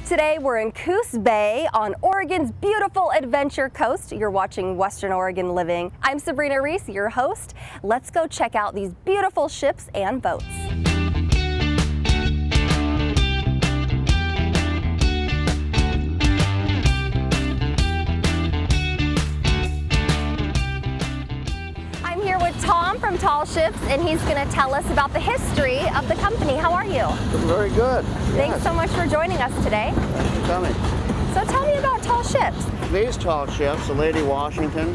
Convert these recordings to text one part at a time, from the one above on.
Today we're in Coos Bay on Oregon's beautiful adventure coast. You're watching Western Oregon Living. I'm Sabrina Reese, your host. Let's go check out these beautiful ships and boats. I'm here with Tom from TallShips, and he's going to tell us about the history of the company. How are you? Very good. Thanks so much for joining us today. Thanks for coming. So tell me about TallShips. These tall ships, the Lady Washington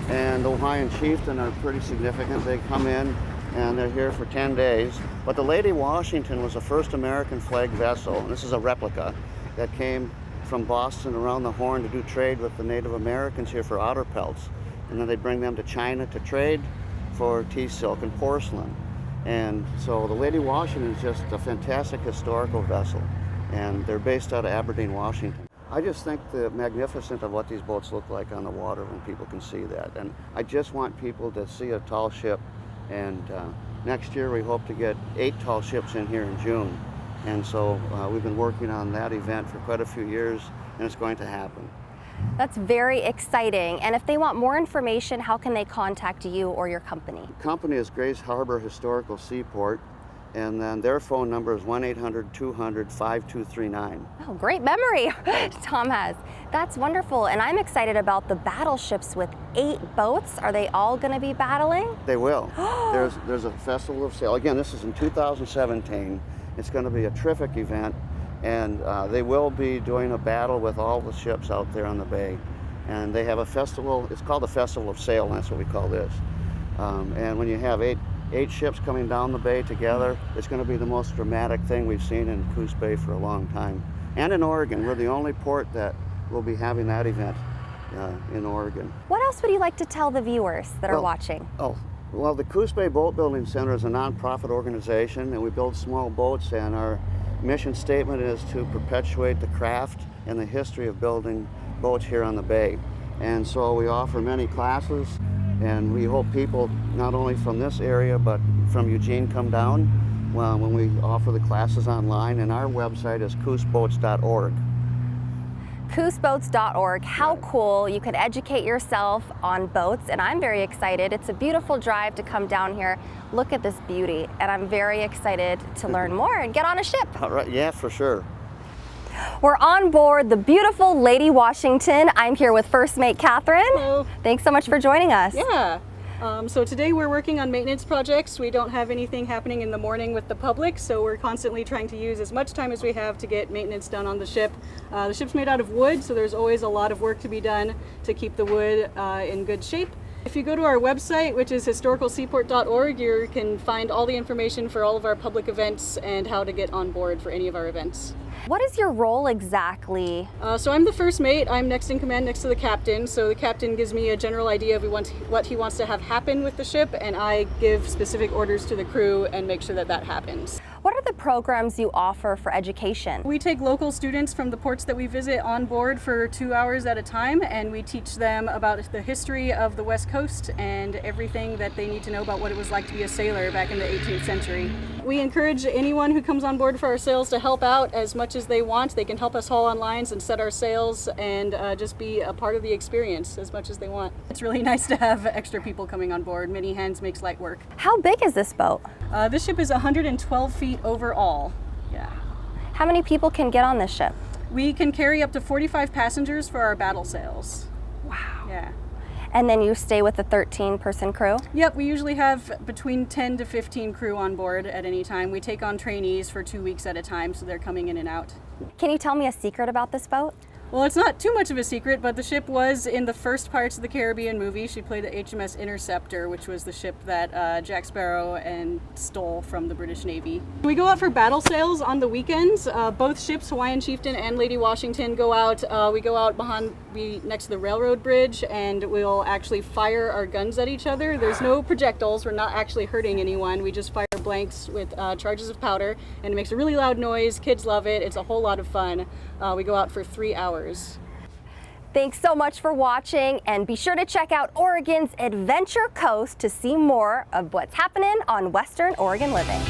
and the Hawaiian Chieftain, are pretty significant. They come in and they're here for 10 days. But the Lady Washington was the first American flag vessel, and this is a replica that came from Boston around the Horn to do trade with the Native Americans here for otter pelts. And then they bring them to China to trade for tea silk and porcelain. And so the Lady Washington is just a fantastic historical vessel, and they're based out of Aberdeen, Washington. I just think the magnificent of what these boats look like on the water when people can see that. And I just want people to see a tall ship. And next year we hope to get 8 tall ships in here in June. And so we've been working on that event for quite a few years, and it's going to happen. That's very exciting. And if they want more information, how can they contact you or your company? The company is Grace Harbor Historical Seaport, and then their phone number is 1-800-200-5239. Oh, great memory Tom has. That's wonderful. And I'm excited about the battleships with 8 boats. Are they all going to be battling? They will. There's a festival of sail. Again, this is in 2017. It's going to be a terrific event. And they will be doing a battle with all the ships out there on the bay. And they have a festival, it's called the Festival of Sail, and that's what we call this. And when you have eight ships coming down the bay together, it's going to be the most dramatic thing we've seen in Coos Bay for a long time. And in Oregon, we're the only port that will be having that event in Oregon. What else would you like to tell the viewers that are watching? Well, the Coos Bay Boat Building Center is a nonprofit organization, and we build small boats, and our mission statement is to perpetuate the craft and the history of building boats here on the bay. And so we offer many classes, and we hope people not only from this area but from Eugene come down when we offer the classes online. And our website is coosboats.org. Coosboats.org. How cool. You can educate yourself on boats, and I'm very excited. It's a beautiful drive to come down here. Look at this beauty, and I'm very excited to learn more and get on a ship. All right, yeah, for sure. We're on board the beautiful Lady Washington. I'm here with First Mate Catherine. Hello. Thanks so much for joining us. Yeah. So today we're working on maintenance projects. We don't have anything happening in the morning with the public, so we're constantly trying to use as much time as we have to get maintenance done on the ship. The ship's made out of wood, so there's always a lot of work to be done to keep the wood in good shape. If you go to our website, which is historicalseaport.org, you can find all the information for all of our public events and how to get on board for any of our events. What is your role exactly? So I'm the first mate. I'm next in command next to the captain. So the captain gives me a general idea of what he wants to have happen with the ship, and I give specific orders to the crew and make sure that that happens. What are the programs you offer for education? We take local students from the ports that we visit on board for 2 hours at a time, and we teach them about the history of the West Coast and everything that they need to know about what it was like to be a sailor back in the 18th century. We encourage anyone who comes on board for our sails to help out as much as they want. They can help us haul on lines and set our sails and just be a part of the experience as much as they want. It's really nice to have extra people coming on board. Many hands makes light work. How big is this boat? This ship is 112 feet overall. Yeah. How many people can get on this ship? We can carry up to 45 passengers for our battle sails. Wow. Yeah. And then you stay with a 13-person crew? Yep, we usually have between 10 to 15 crew on board at any time. We take on trainees for 2 weeks at a time, so they're coming in and out. Can you tell me a secret about this boat? Well, it's not too much of a secret, but the ship was in the first Pirates of the Caribbean movie. She played the HMS Interceptor, which was the ship that Jack Sparrow stole from the British Navy. We go out for battle sails on the weekends. Both ships, Hawaiian Chieftain and Lady Washington, go out. We go out next to the railroad bridge, and we'll actually fire our guns at each other. There's no projectiles. We're not actually hurting anyone. We just fire blanks with charges of powder, and it makes a really loud noise. Kids love it. It's a whole lot of fun. We go out for 3 hours. Thanks so much for watching, and be sure to check out Oregon's Adventure Coast to see more of what's happening on Western Oregon Living.